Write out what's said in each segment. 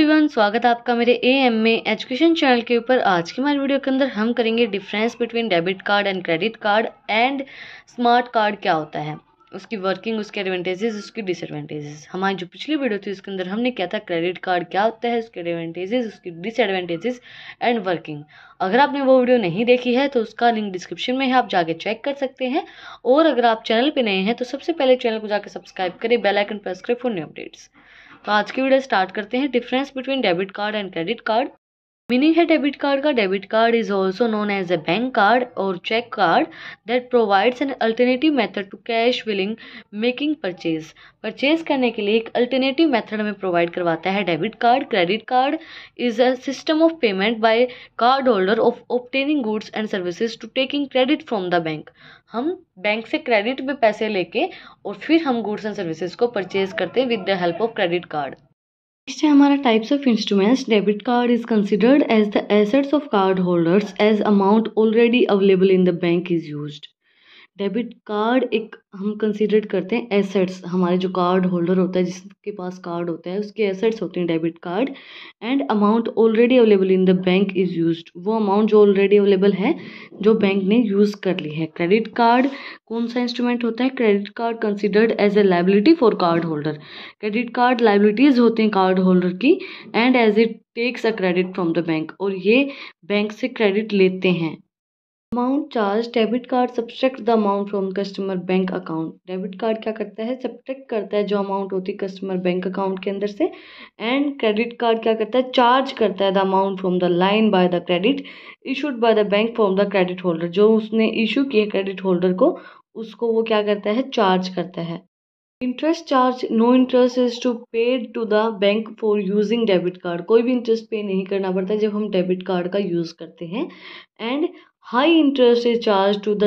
Everyone, स्वागत है आपका मेरे AMA एजुकेशन चैनल के ऊपर। आज की हमारी वीडियो के अंदर हम करेंगे difference between debit card and credit card and smart card क्या होता है, उसकी वर्किंग, उसके एडवांटेजेस, उसकी डिसएडवांटेजेस। हमारी जो पिछली वीडियो थी उसके अंदर हमने क्या था, क्रेडिट कार्ड क्या होता है, उसके एडवांटेजेस, उसकी डिसएडवांटेजेस एंड वर्किंग। अगर आपने वो वीडियो नहीं देखी है तो उसका लिंक डिस्क्रिप्शन में है, आप जाके चेक कर सकते हैं। और अगर आप चैनल पे नए हैं तो सबसे पहले चैनल को जाकर सब्सक्राइब करें, बेल आइकन प्रेस करें फॉर न्यू अपडेट्स। तो आज की वीडियो स्टार्ट करते हैं। Difference between debit card and credit card. Meaning है डेबिट कार्ड का, debit card is also known as a bank card और check card that provides an alternative method to cash billing making purchase. Purchase करने के लिए एक alternative method हमें provide करवाता है debit card. Credit card is a system of payment by card holder of obtaining goods and services to taking credit from the bank. हम bank से credit में पैसे लेके और फिर हम गुड्स एंड सर्विसेज को परचेज करते हैं with the help of credit card. Next है हमारा types of instruments. Debit card is considered as the assets of card holders as amount already available in the bank is used. Debit card एक हम consider करते हैं assets, हमारे जो card holder होता है, जिसके पास कार्ड होता है, उसके एसेट्स होते हैं debit card. And amount already available in the bank is used, वो अमाउंट जो ऑलरेडी अवेलेबल है, जो बैंक ने यूज़ कर ली है। क्रेडिट कार्ड कौन सा इंस्ट्रूमेंट होता है? Credit card considered as a liability for card holder. Credit card liabilities होते हैं कार्ड होल्डर की, and as it takes a credit from the bank, और ये बैंक से क्रेडिट लेते हैं। Amount charge, debit card subtract the amount from customer bank account. Debit card क्या करता है? सब्सट्रैक्ट करता है जो अमाउंट होती है कस्टमर बैंक अकाउंट के अंदर से। एंड क्रेडिट कार्ड क्या करता है? चार्ज करता है the amount from the line by the credit issued by the bank from the credit holder. जो उसने इशू किए क्रेडिट होल्डर को, उसको वो क्या करता है? चार्ज करता है। Interest charge, no interest is to paid to the bank for using debit card. कोई भी इंटरेस्ट पे नहीं करना पड़ता है जब हम डेबिट कार्ड का यूज़ करते हैं। And high interest is charge to the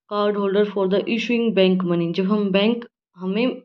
card holder for the issuing bank money. जब हम बैंक हमें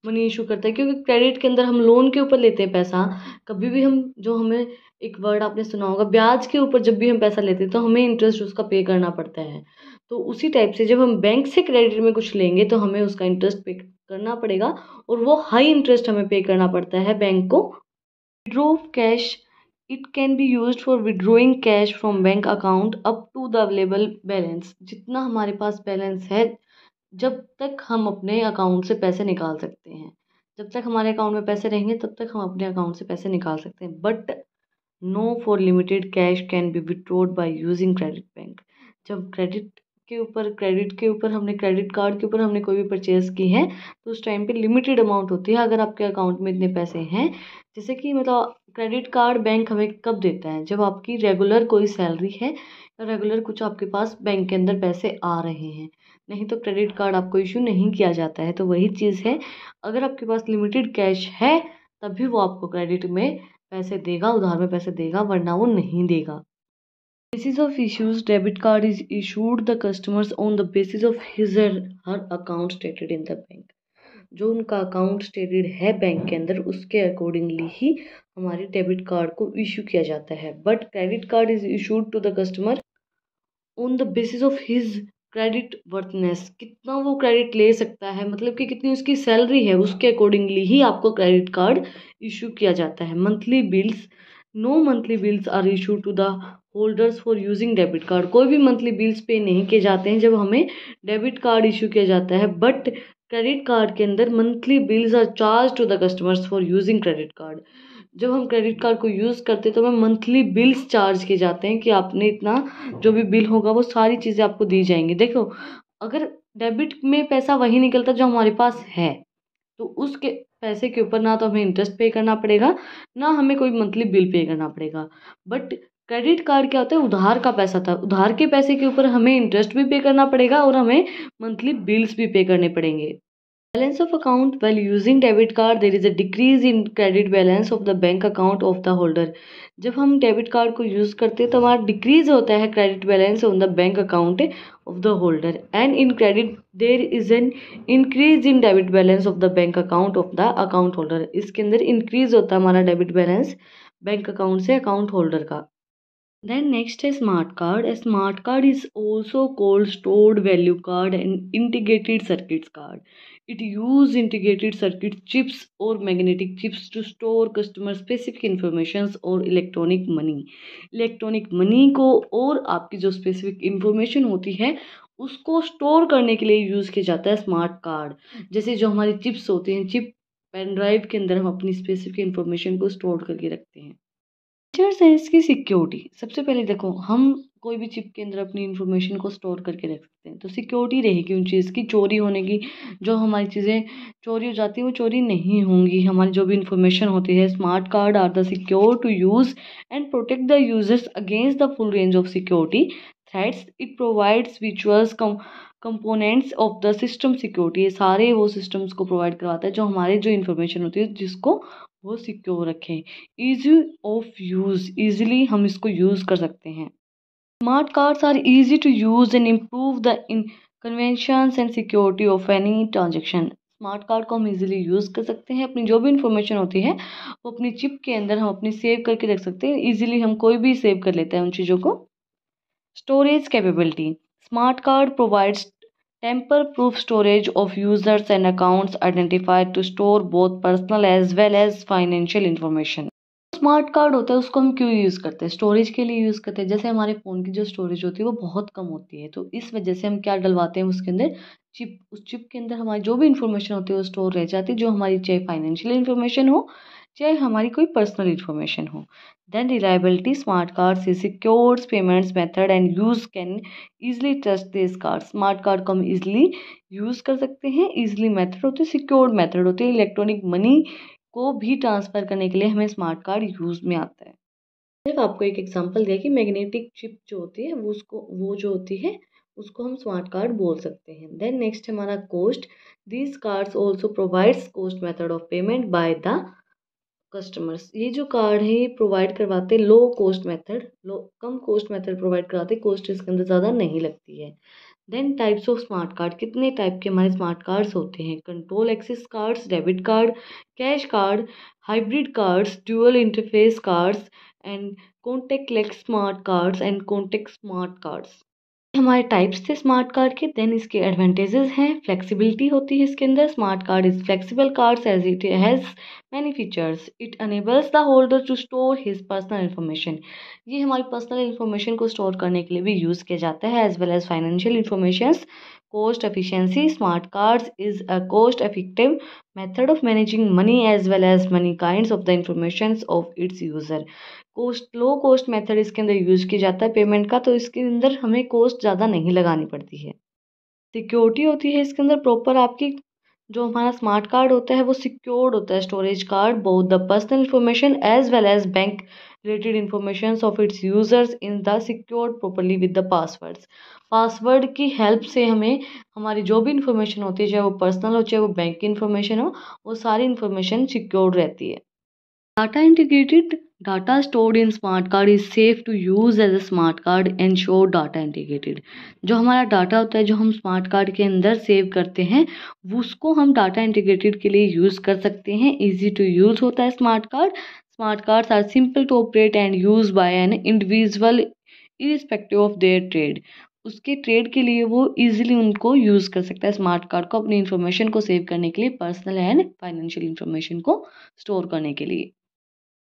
मनी इशू करता है, क्योंकि क्रेडिट के अंदर हम लोन के ऊपर लेते हैं पैसा। कभी भी हम, जो हमें एक वर्ड आपने सुना होगा, ब्याज के ऊपर जब भी हम पैसा लेते हैं तो हमें इंटरेस्ट उसका पे करना पड़ता है। तो उसी टाइप से जब हम बैंक से क्रेडिट में कुछ लेंगे तो हमें उसका इंटरेस्ट पे करना पड़ेगा, और वो हाई इंटरेस्ट हमें पे करना पड़ता है बैंक को। Withdraw cash, it can be used for withdrawing cash from bank account up to the available balance. जितना हमारे पास बैलेंस है, जब तक हम अपने अकाउंट से पैसे निकाल सकते हैं, जब तक हमारे अकाउंट में पैसे रहेंगे तब तक हम अपने अकाउंट से पैसे निकाल सकते हैं। But no for limited cash can be withdrawn by using credit bank. जब क्रेडिट के ऊपर हमने, क्रेडिट कार्ड के ऊपर हमने कोई भी परचेज की है, तो उस टाइम पे लिमिटेड अमाउंट होती है। अगर आपके अकाउंट में इतने पैसे हैं, जैसे कि मतलब क्रेडिट कार्ड बैंक हमें कब देता है? जब आपकी रेगुलर कोई सैलरी है या रेगुलर कुछ आपके पास बैंक के अंदर पैसे आ रहे हैं, नहीं तो क्रेडिट कार्ड आपको इशू नहीं किया जाता है। तो वही चीज़ है, अगर आपके पास लिमिटेड कैश है तभी वो आपको क्रेडिट में पैसे देगा, उधार में पैसे देगा, वरना वो नहीं देगा। Basis of issues, debit card is issued the customers on the basis of his or her account stated in the bank। जो उनका अकाउंट स्टेटेड है बैंक के अंदर, उसके अकॉर्डिंगली ही हमारे डेबिट कार्ड को इशू किया जाता है। But credit card is issued to the customer on the basis of his credit worthiness. कितना वो क्रेडिट ले सकता है, मतलब कि कितनी उसकी सैलरी है, उसके अकॉर्डिंगली ही आपको क्रेडिट कार्ड इशू किया जाता है। Monthly bills, no monthly bills are issue to the holders for using debit card. कोई भी मंथली बिल्स पे नहीं किए जाते हैं जब हमें डेबिट कार्ड इशू किया जाता है। बट क्रेडिट कार्ड के अंदर monthly bills are charge to the customers for using credit card. जब हम क्रेडिट कार्ड को यूज़ करते हैं तो हमें मंथली बिल्स चार्ज किए जाते हैं कि आपने इतना, जो भी बिल होगा वो सारी चीज़ें आपको दी जाएंगी। देखो, अगर डेबिट में पैसा वही निकलता जो हमारे पास है, तो उसके पैसे के ऊपर ना तो हमें इंटरेस्ट पे करना पड़ेगा, ना हमें कोई मंथली बिल पे करना पड़ेगा। बट क्रेडिट कार्ड क्या होता है? उधार का पैसा था, उधार के पैसे के ऊपर हमें इंटरेस्ट भी पे करना पड़ेगा और हमें मंथली बिल्स भी पे करने पड़ेंगे। Balance of account, while using debit card there is a decrease in credit balance of the bank account of the holder। जब हम डेबिट कार्ड को यूज़ करते हैं तो हमारा डिक्रीज होता है credit balance on the bank account of the holder. And in credit there is an increase in debit balance of the bank account of the account holder. इसके अंदर increase होता है हमारा डेबिट बैलेंस बैंक अकाउंट से account holder का। Then next है smart card. A smart card is also called stored value card and integrated circuits card। It use integrated circuit chips और magnetic chips to store customer specific informations और electronic money. Electronic money को और आपकी जो specific information होती है उसको store करने के लिए यूज़ किया जाता है स्मार्ट कार्ड। जैसे जो हमारी चिप्स होते हैं, चिप पेन ड्राइव के अंदर हम अपनी स्पेसिफिक इंफॉर्मेशन को स्टोर करके रखते हैं। फीचर्स हैं इसकी सिक्योरिटी। सबसे पहले देखो, हम कोई भी चिप के अंदर अपनी इंफॉर्मेशन को स्टोर करके रख सकते हैं तो सिक्योरिटी रहेगी उन चीज़ की, चोरी होने की। जो हमारी चीज़ें चोरी हो जाती हैं वो चोरी नहीं होंगी। हमारी जो भी इंफॉर्मेशन होती है, smart card are the secure to use and protect the users against the full range of security threats. It provides virtuals components of the system security. ये सारे वो सिस्टम्स को प्रोवाइड करवाता है जो हमारी जो इंफॉर्मेशन होती है जिसको वो सिक्योर रखें। ईजी ऑफ यूज़, ईजिली हम इसको यूज़ कर सकते हैं। Smart cards are easy to use and improve the conveniences and security of any transaction. Smart card को हम इजीली यूज़ कर सकते हैं। अपनी जो भी इंफॉर्मेशन होती है वो अपनी चिप के अंदर हम अपनी सेव करके रख सकते हैं। इजीली हम कोई भी सेव कर लेते हैं उन चीज़ों को। Storage capability, smart card provides tamper-proof storage of users and accounts identified to store both personal as well as financial information। Smart card होता है उसको हम क्यों यूज़ करते हैं? स्टोरेज के लिए यूज़ करते हैं। जैसे हमारे फ़ोन की जो स्टोरेज होती है वो बहुत कम होती है, तो इस वजह से हम क्या डलवाते हैं उसके अंदर, चिप। उस चिप के अंदर हमारी जो भी इंफॉर्मेशन होती है वो स्टोर रह जाती है, जो हमारी चाहे फाइनेंशियल इंफॉर्मेशन हो चाहे हमारी कोई पर्सनल इंफॉर्मेशन हो। देन रिलायबिलिटी, स्मार्ट कार्ड से secured payments method and use can easily trust this card. Smart card को हम ईजिली यूज़ कर सकते हैं। ईजिली मेथड होते हैं, सिक्योर्ड मेथड होते हैं। इलेक्ट्रॉनिक मनी को भी ट्रांसफ़र करने के लिए हमें स्मार्ट कार्ड यूज़ में आता है। सिर्फ आपको एक एग्जांपल दिया कि मैग्नेटिक चिप जो होती है वो जो होती है उसको हम स्मार्ट कार्ड बोल सकते हैं। देन नेक्स्ट हमारा cost. These cards also provides cost method of payment by the customers. ये जो कार्ड है ये प्रोवाइड करवाते लो कॉस्ट मेथड, कम कॉस्ट मेथड प्रोवाइड कराते, कॉस्ट इसके अंदर ज़्यादा नहीं लगती है। Then types of smart card, कितने टाइप के हमारे स्मार्ट कार्ड्स होते हैं? Control access cards, debit card, cash card, hybrid cards, dual interface cards and contactless smart cards and contact smart cards. हमारे टाइप्स थे स्मार्ट कार्ड के। Then इसके advantages हैं, फ्लेक्सिबिलिटी होती है इसके अंदर। Smart card is flexible cards as it has many features. It enables the holder to store his personal information. ये हमारी पर्सनल इन्फॉर्मेशन को स्टोर करने के लिए भी यूज़ किया जाता है, as well as financial informations. cost efficiency, smart cards is a cost effective method of managing money as well as many kinds of the informations of its user। Cost, low cost method इसके अंदर use किया जाता है payment का, तो इसके अंदर हमें कॉस्ट ज़्यादा नहीं लगानी पड़ती है। सिक्योरिटी होती है इसके अंदर प्रॉपर, आपकी जो हमारा स्मार्ट कार्ड होता है वो सिक्योर्ड होता है। Storage card both the personal information as well as bank related information of its users in the secured properly with the passwords. Password की हेल्प से हमें हमारी जो भी इंफॉर्मेशन होती है, चाहे वो पर्सनल हो चाहे वो बैंक की इंफॉर्मेशन हो, वो सारी इंफॉर्मेशन सिक्योर्ड रहती है। Data integrated, data stored in smart card is safe to use as a smart card ensure data integrated। जो हमारा डाटा होता है जो हम स्मार्ट कार्ड के अंदर सेव करते हैं उसको हम डाटा इंटीग्रेटेड के लिए यूज़ कर सकते हैं। इजी टू यूज़ होता है smart card. Smart cards are simple to operate and use by an individual irrespective of their trade. उसके ट्रेड के लिए वो इजीली उनको यूज़ कर सकता है स्मार्ट कार्ड को, अपनी इंफॉर्मेशन को सेव करने के लिए, पर्सनल एंड फाइनेंशियल इंफॉर्मेशन को स्टोर करने के लिए।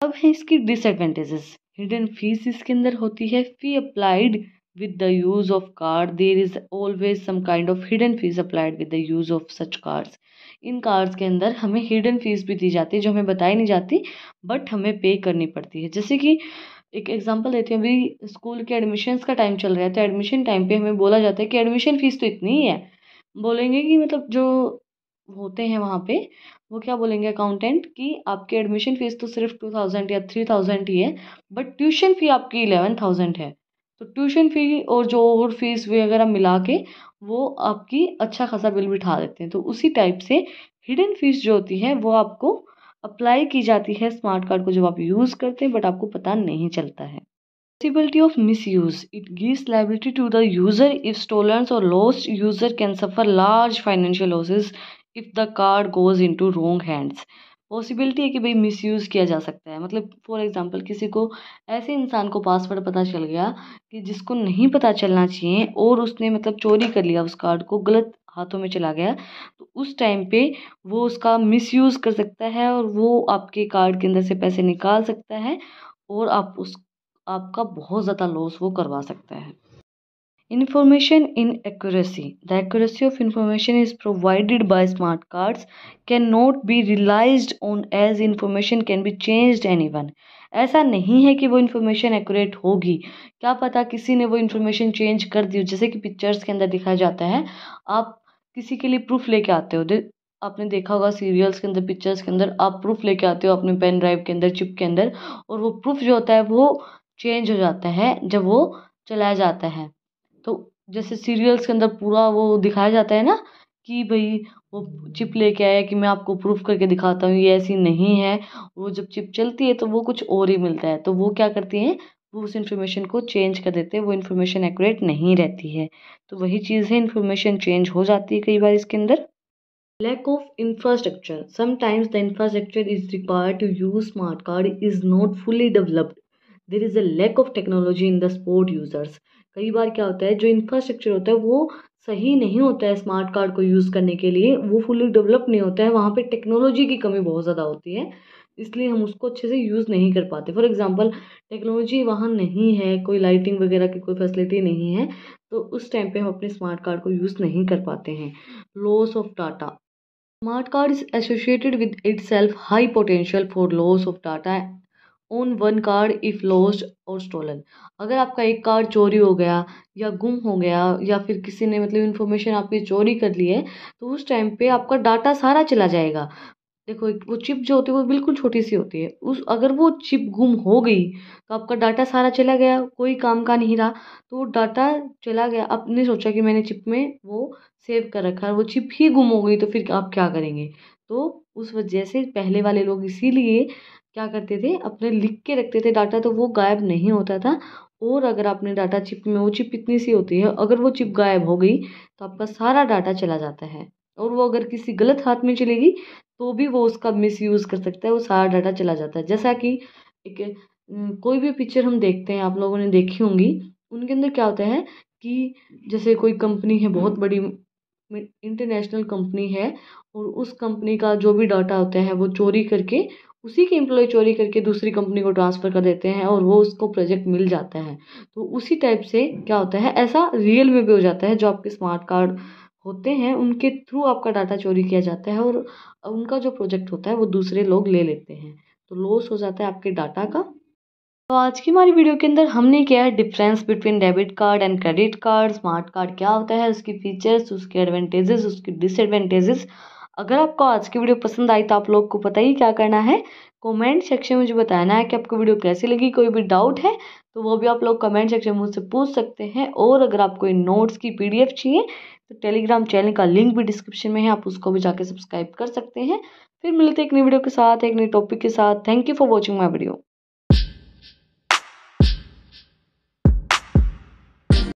अब है इसकी डिसएडवांटेजेस। हिडन फीस इसके अंदर होती है। Fee applied with the use of card, there is always some kind of hidden fees applied with the use of such cards. इन कार्ड्स के अंदर हमें हिडन फीस भी दी जाती है जो हमें बताई नहीं जाती बट हमें पे करनी पड़ती है। जैसे कि एक एग्जांपल देती हूँ, अभी स्कूल के एडमिशन्स का टाइम चल रहा है तो एडमिशन टाइम पे हमें बोला जाता है कि एडमिशन फीस तो इतनी ही है। बोलेंगे कि मतलब जो होते हैं वहाँ पे वो क्या बोलेंगे अकाउंटेंट कि आपकी एडमिशन फ़ीस तो सिर्फ 2000 या 3000 ही है, बट ट्यूशन फ़ी आपकी 11,000 है। तो ट्यूशन फ़ी और जो और फीस वगैरह मिला के वो आपकी अच्छा खासा बिल बिठा देते हैं। तो उसी टाइप से हिडन फीस जो होती है वो आपको अप्लाई की जाती है स्मार्ट कार्ड को जब आप यूज़ करते हैं बट आपको पता नहीं चलता है। Possibility of misuse, it gives liability to the user if stolen or lost, user can suffer large financial losses if the card goes into wrong hands। Possibility है कि भाई मिसयूज़ किया जा सकता है। मतलब फॉर एग्जांपल किसी को, ऐसे इंसान को पासवर्ड पता चल गया कि जिसको नहीं पता चलना चाहिए और उसने मतलब चोरी कर लिया उस कार्ड को, गलत हाथों में चला गया तो उस टाइम पे वो उसका मिसयूज़ कर सकता है और वो आपके कार्ड के अंदर से पैसे निकाल सकता है और आपका बहुत ज़्यादा लॉस वो करवा सकता है। Information inaccuracy. The accuracy of information is provided by smart cards cannot be relied on as information can be changed anyone. ऐसा नहीं है कि वो इन्फॉर्मेशन एक्यूरेट होगी, क्या पता किसी ने वो इन्फॉर्मेशन चेंज कर दी हो। जैसे कि पिक्चर्स के अंदर दिखाया जाता है, आप किसी के लिए प्रूफ लेके आते हो, आपने देखा होगा सीरियल्स के अंदर, पिक्चर्स के अंदर आप प्रूफ लेके आते हो अपने पेन ड्राइव के अंदर, चिप के अंदर, और वो प्रूफ जो होता है वो चेंज हो जाता है जब वो चलाया जाता है। तो जैसे सीरियल्स के अंदर पूरा वो दिखाया जाता है ना कि भाई वो चिप लेके आया कि मैं आपको प्रूफ करके दिखाता हूँ ये ऐसी नहीं है। वो जब चिप चलती है तो वो कुछ और ही मिलता है, तो वो क्या करती हैं, वो उस इन्फॉर्मेशन को चेंज कर देते हैं, वो इन्फॉर्मेशन एक्यूरेट नहीं रहती है। तो वही चीज़ है, इन्फॉर्मेशन चेंज हो जाती है कई बार इसके अंदर। Lack of infrastructure. Sometimes the infrastructure is required to use smart card is not fully developed. There is a lack of technology in the sport users. कई बार क्या होता है, जो इंफ्रास्ट्रक्चर होता है वो सही नहीं होता है स्मार्ट कार्ड को यूज़ करने के लिए, वो फुली डेवलप नहीं होता है, वहाँ पे टेक्नोलॉजी की कमी बहुत ज़्यादा होती है, इसलिए हम उसको अच्छे से यूज़ नहीं कर पाते। फॉर एग्जांपल टेक्नोलॉजी वहाँ नहीं है, कोई लाइटिंग वगैरह की कोई फैसिलिटी नहीं है, तो उस टाइम पे हम अपने स्मार्ट कार्ड को यूज़ नहीं कर पाते हैं। Loss of data. Smart card is associated with itself high potential for loss of data on one card if lost or stolen. अगर आपका एक कार्ड चोरी हो गया या गुम हो गया या फिर किसी ने मतलब इन्फॉर्मेशन आपकी चोरी कर ली है, तो उस टाइम पे आपका डाटा सारा चला जाएगा। देखो वो चिप जो होती है वो बिल्कुल छोटी सी होती है, उस अगर वो चिप गुम हो गई तो आपका डाटा सारा चला गया, कोई काम का नहीं रहा। तो वो डाटा चला गया, आपने सोचा कि मैंने चिप में वो सेव कर रखा है, वो चिप ही गुम हो गई तो फिर आप क्या करेंगे। तो उस वजह से पहले वाले लोग इसीलिए क्या करते थे, अपने लिख के रखते थे डाटा, तो वो गायब नहीं होता था। और अगर आपने डाटा चिप में, वो चिप इतनी सी होती है, अगर वो चिप गायब हो गई तो आपका सारा डाटा चला जाता है। और वो अगर किसी गलत हाथ में चलेगी तो भी वो उसका मिसयूज़ कर सकता है, वो सारा डाटा चला जाता है। जैसा कि एक कोई भी पिक्चर हम देखते हैं, आप लोगों ने देखी होंगी, उनके अंदर क्या होता है कि जैसे कोई कंपनी है, बहुत बड़ी इंटरनेशनल कंपनी है, और उस कंपनी का जो भी डाटा होता है वो चोरी करके, उसी के एम्प्लॉय चोरी करके दूसरी कंपनी को ट्रांसफ़र कर देते हैं और वो उसको प्रोजेक्ट मिल जाता है। तो उसी टाइप से क्या होता है, ऐसा रियल में भी हो जाता है। जो आपके स्मार्ट कार्ड होते हैं उनके थ्रू आपका डाटा चोरी किया जाता है और उनका जो प्रोजेक्ट होता है वो दूसरे लोग ले लेते हैं, तो लॉस हो जाता है आपके डाटा का। तो आज की हमारी वीडियो के अंदर हमने किया है difference between debit card and credit card, smart card क्या होता है, उसकी फीचर्स, उसके एडवांटेजेस, उसकी डिसएडवांटेजेस। अगर आपको आज की वीडियो पसंद आई तो आप लोग को पता ही क्या करना है, कमेंट सेक्शन में मुझे बताना है कि आपको वीडियो कैसी लगी। कोई भी डाउट है तो वो भी आप लोग कमेंट सेक्शन में मुझसे पूछ सकते हैं। और अगर आपको इन नोट्स की PDF चाहिए तो टेलीग्राम चैनल का लिंक भी डिस्क्रिप्शन में है, आप उसको भी जाके सब्सक्राइब कर सकते हैं। फिर मिलते हैं एक नई वीडियो के साथ, एक नई टॉपिक के साथ। Thank you for watching my video.